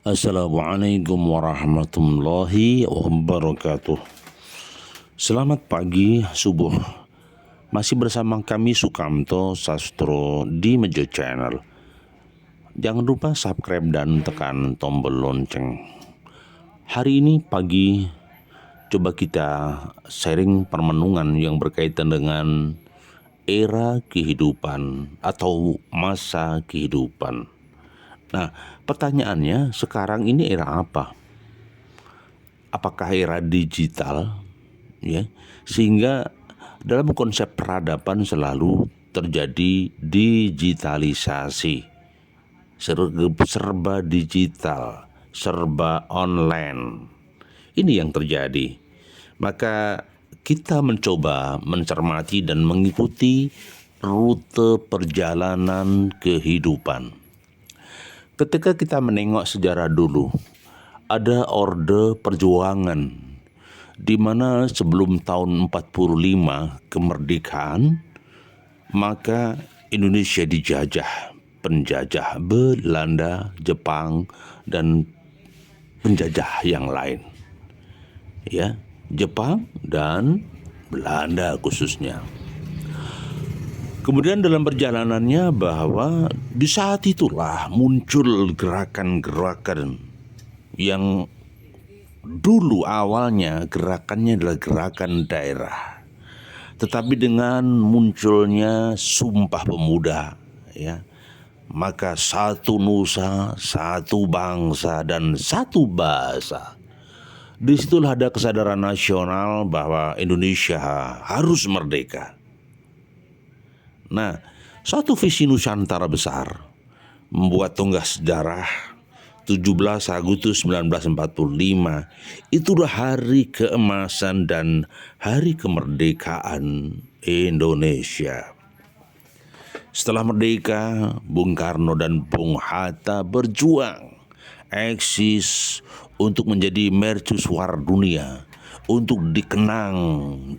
Assalamualaikum warahmatullahi wabarakatuh. Selamat pagi, subuh. Masih bersama kami Sukamto Sastro di Mejo Channel. Jangan lupa subscribe dan tekan tombol lonceng. Hari ini pagi coba kita sharing permenungan yang berkaitan dengan era kehidupan atau masa kehidupan. Nah, pertanyaannya sekarang ini era apa? Apakah era digital? Ya, sehingga dalam konsep peradaban selalu terjadi digitalisasi, serba digital, serba online. Ini yang terjadi. Maka kita mencoba mencermati dan mengikuti rute perjalanan kehidupan. Ketika kita menengok sejarah dulu, ada Orde Perjuangan di mana sebelum tahun 45 kemerdekaan, maka Indonesia dijajah penjajah Belanda, Jepang, dan penjajah yang lain. Ya, Jepang dan Belanda khususnya. Kemudian dalam perjalanannya bahwa di saat itulah muncul gerakan-gerakan yang dulu awalnya gerakannya adalah gerakan daerah. Tetapi dengan munculnya Sumpah Pemuda, ya, maka satu nusa, satu bangsa, dan satu bahasa. Disitulah ada kesadaran nasional bahwa Indonesia harus merdeka. Nah, suatu visi Nusantara besar membuat tonggak sejarah 17 Agustus 1945 itulah hari keemasan dan hari kemerdekaan Indonesia. Setelah merdeka, Bung Karno dan Bung Hatta berjuang eksis untuk menjadi mercusuar dunia, untuk dikenang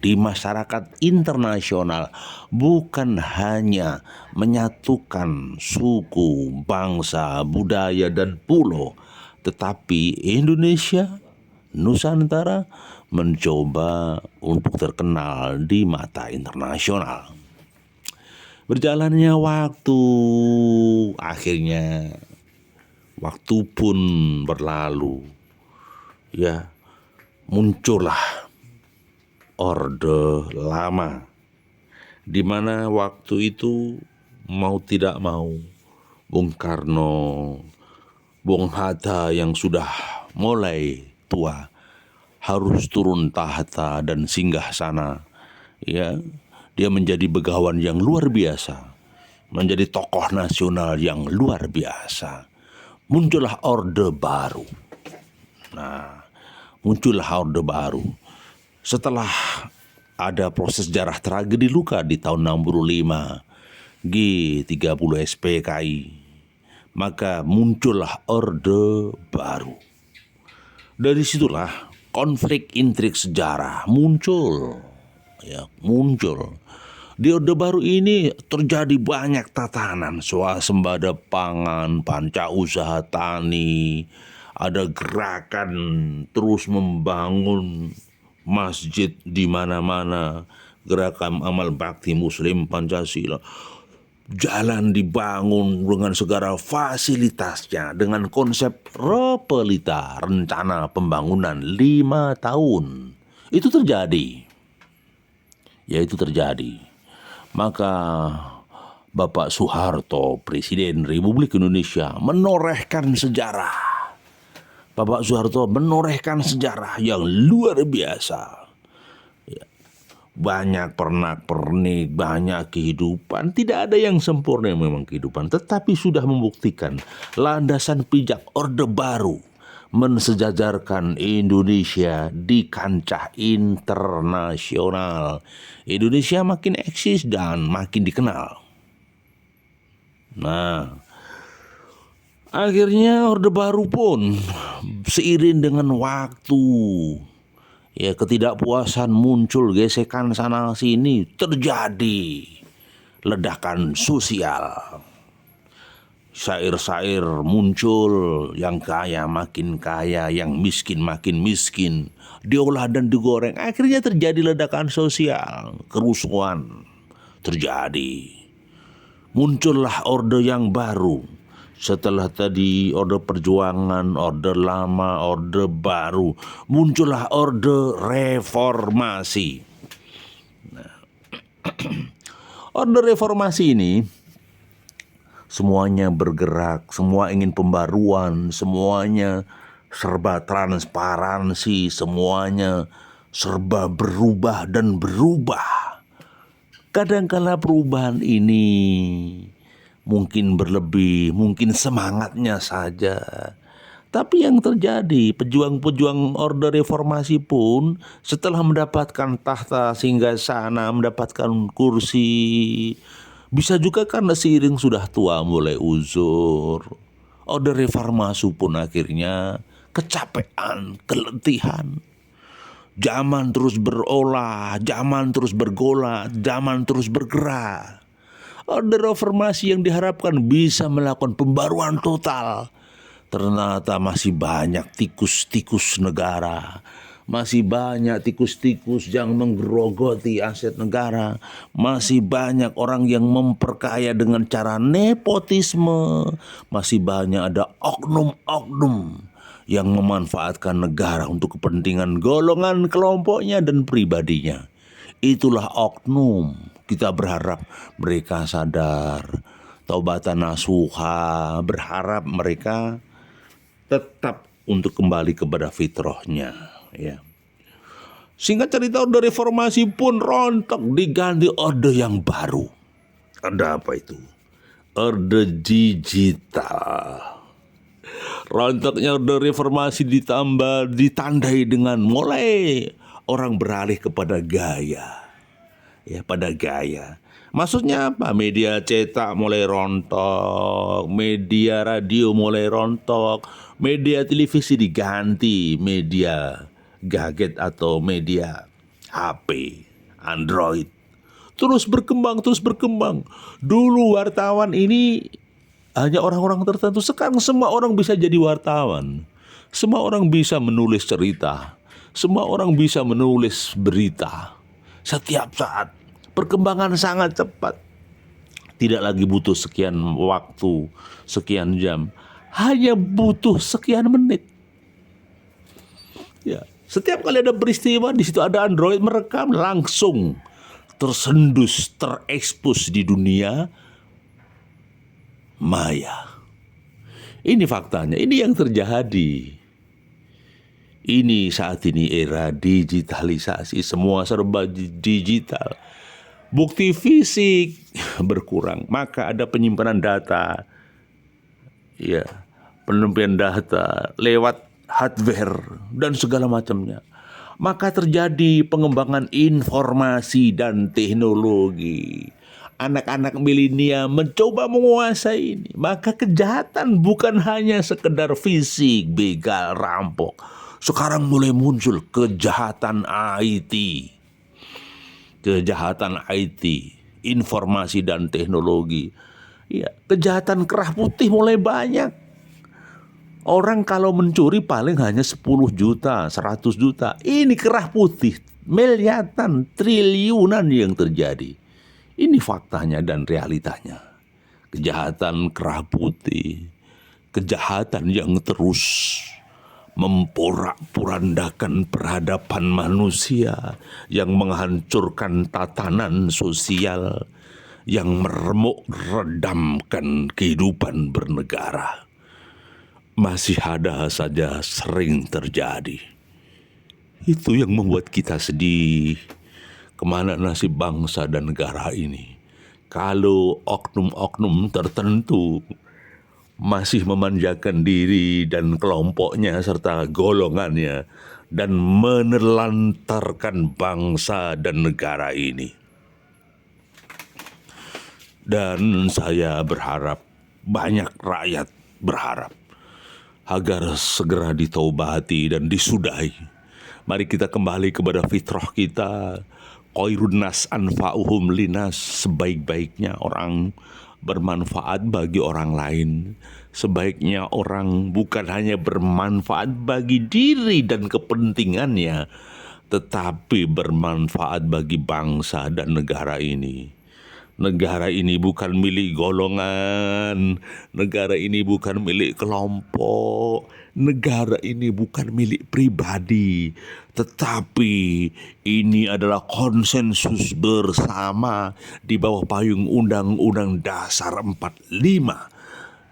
di masyarakat internasional, bukan hanya menyatukan suku, bangsa, budaya, dan pulau, tetapi Indonesia, Nusantara mencoba untuk terkenal di mata internasional. Berjalannya waktu, akhirnya waktu pun berlalu, ya, muncullah Orde Lama, di mana waktu itu mau tidak mau Bung Karno, Bung Hatta yang sudah mulai tua harus turun tahta dan singgah sana. Ya, dia menjadi begawan yang luar biasa, menjadi tokoh nasional yang luar biasa. Muncullah Orde Baru. Nah, muncullah Orde Baru setelah ada proses sejarah tragedi luka di tahun 65 G30 SPKI, maka muncullah Orde Baru. Dari situlah konflik intrik sejarah muncul. Di Orde Baru ini terjadi banyak tatanan, swasembada pangan, panca usaha tani, ada gerakan terus membangun masjid di mana-mana, gerakan amal bakti Muslim Pancasila. Jalan dibangun dengan segala fasilitasnya dengan konsep Repelita, rencana pembangunan 5 tahun. Itu terjadi. Maka Bapak Soeharto, Presiden Republik Indonesia, menorehkan sejarah. Bapak Soeharto menorehkan sejarah yang luar biasa. Banyak pernak-pernik, banyak kehidupan. Tidak ada yang sempurna memang kehidupan, tetapi sudah membuktikan landasan pijak Orde Baru mensejajarkan Indonesia di kancah internasional. Indonesia makin eksis dan makin dikenal. Nah, akhirnya Orde Baru pun seiring dengan waktu, ya, ketidakpuasan muncul, gesekan sana sini, terjadi ledakan sosial. Syair-syair muncul, yang kaya makin kaya, yang miskin makin miskin, diolah dan digoreng. Akhirnya terjadi ledakan sosial, kerusuhan terjadi. Muncullah orde yang baru. Setelah tadi orde perjuangan, orde lama, orde baru, muncullah orde reformasi. Orde reformasi ini semuanya bergerak, semua ingin pembaruan, semuanya serba transparansi, semuanya serba berubah dan berubah. Kadangkala perubahan ini mungkin berlebih, mungkin semangatnya saja. Tapi yang terjadi, pejuang-pejuang orde reformasi pun setelah mendapatkan tahta singgasana, mendapatkan kursi, bisa juga karena seiring sudah tua mulai uzur. Orde reformasi pun akhirnya kecapean, keletihan. Zaman terus berolah, zaman terus bergolak, zaman terus bergerak. Orde reformasi yang diharapkan bisa melakukan pembaruan total, ternyata masih banyak tikus-tikus negara, masih banyak tikus-tikus yang menggerogoti aset negara, masih banyak orang yang memperkaya dengan cara nepotisme, masih banyak ada oknum-oknum yang memanfaatkan negara untuk kepentingan golongan, kelompoknya, dan pribadinya. Itulah oknum. Kita berharap mereka sadar, taubatan nasuha, berharap mereka tetap untuk kembali kepada fitrahnya, ya. Singkat cerita, orde reformasi pun rontok diganti orde yang baru. Ada apa itu? Orde digital. Rontoknya orde reformasi ditandai dengan mulai orang beralih kepada gaya. Ya, pada gaya. Maksudnya apa? Media cetak mulai rontok, media radio mulai rontok, media televisi diganti media gadget atau media HP, Android. Terus berkembang, terus berkembang. Dulu wartawan ini hanya orang-orang tertentu, sekarang semua orang bisa jadi wartawan. Semua orang bisa menulis cerita. Semua orang bisa menulis berita. Setiap saat. Perkembangan sangat cepat. Tidak lagi butuh sekian waktu, sekian jam. Hanya butuh sekian menit. Ya, setiap kali ada peristiwa, di situ ada Android merekam, langsung tersendus, terekspos di dunia maya. Ini faktanya, ini yang terjadi. Ini saat ini era digitalisasi, semua serba digital. Bukti fisik berkurang, maka ada penyimpanan data, ya, penyimpanan data lewat hardware dan segala macamnya. Maka terjadi pengembangan informasi dan teknologi. Anak-anak milenial mencoba menguasai ini. Maka kejahatan bukan hanya sekedar fisik, begal, rampok. Sekarang mulai muncul kejahatan IT. Kejahatan IT, informasi dan teknologi. Ya, kejahatan kerah putih mulai banyak. Orang kalau mencuri paling hanya 10 juta, 100 juta. Ini kerah putih, miliaran, triliunan yang terjadi. Ini faktanya dan realitanya. Kejahatan kerah putih, kejahatan yang terus memporak-porandakan peradaban manusia, yang menghancurkan tatanan sosial, yang meremuk redamkan kehidupan bernegara. Masih ada saja sering terjadi. Itu yang membuat kita sedih. Kemana nasib bangsa dan negara ini? Kalau oknum-oknum tertentu masih memanjakan diri dan kelompoknya serta golongannya dan menelantarkan bangsa dan negara ini. Dan saya berharap, banyak rakyat berharap agar segera ditaubati dan disudahi. Mari kita kembali kepada fitrah kita. Khairun nas anfa'uhum linas, sebaik-baiknya orang bermanfaat bagi orang lain. Sebaiknya orang bukan hanya bermanfaat bagi diri dan kepentingannya, tetapi bermanfaat bagi bangsa dan negara ini. Negara ini bukan milik golongan, negara ini bukan milik kelompok, negara ini bukan milik pribadi, tetapi ini adalah konsensus bersama di bawah payung Undang-Undang Dasar 45,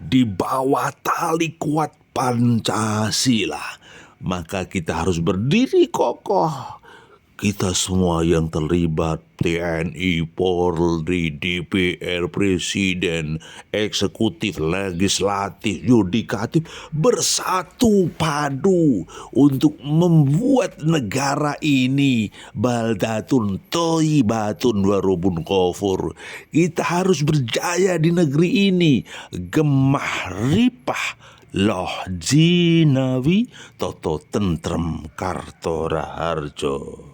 di bawah tali kuat Pancasila. Maka kita harus berdiri kokoh. Kita semua yang terlibat, TNI, Polri, DPR, Presiden, Eksekutif, Legislatif, Yudikatif, bersatu padu untuk membuat negara ini baldatun thayyibatun wa rabbun ghafur. Kita harus berjaya di negeri ini. Gemah ripah loh jinawi toto tentrem karto raharjo.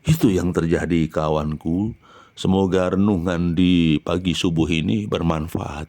Itu yang terjadi kawanku. Semoga renungan di pagi subuh ini bermanfaat.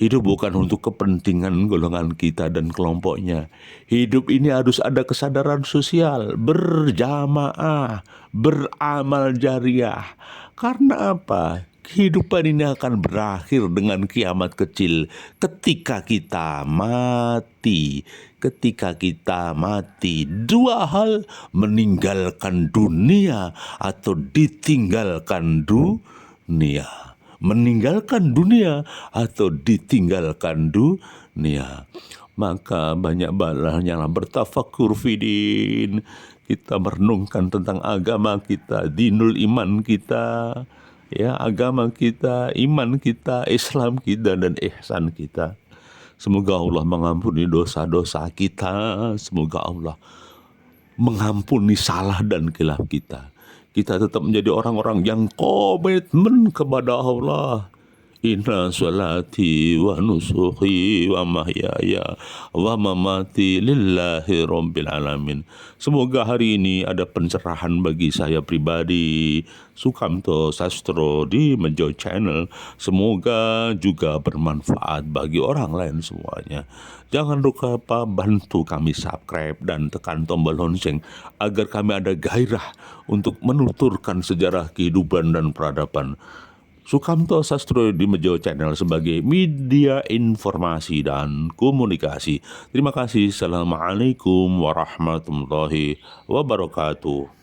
Hidup bukan untuk kepentingan golongan kita dan kelompoknya. Hidup ini harus ada kesadaran sosial, berjamaah, beramal jariah. Karena apa? Kehidupan ini akan berakhir dengan kiamat kecil ketika kita mati. Ketika kita mati, dua hal: meninggalkan dunia atau ditinggalkan dunia. Meninggalkan dunia atau ditinggalkan dunia. Maka banyak balanya bertafakur fidin. Kita merenungkan tentang agama kita, dinul iman kita, ya, agama kita, iman kita, Islam kita, dan ihsan kita. Semoga Allah mengampuni dosa-dosa kita. Semoga Allah mengampuni salah dan khilaf kita. Kita tetap menjadi orang-orang yang komitmen kepada Allah. Inna salati wa nusuki wa mahyaya wa mamati lillahi rabbil alamin. Semoga hari ini ada pencerahan bagi saya pribadi, Sukamto Sastro di Mejo Channel. Semoga juga bermanfaat bagi orang lain semuanya. Jangan lupa bantu kami subscribe dan tekan tombol lonceng agar kami ada gairah untuk menuturkan sejarah kehidupan dan peradaban. Sukamto Sastro di Mejo Channel sebagai media informasi dan komunikasi. Terima kasih. Assalamualaikum warahmatullahi wabarakatuh.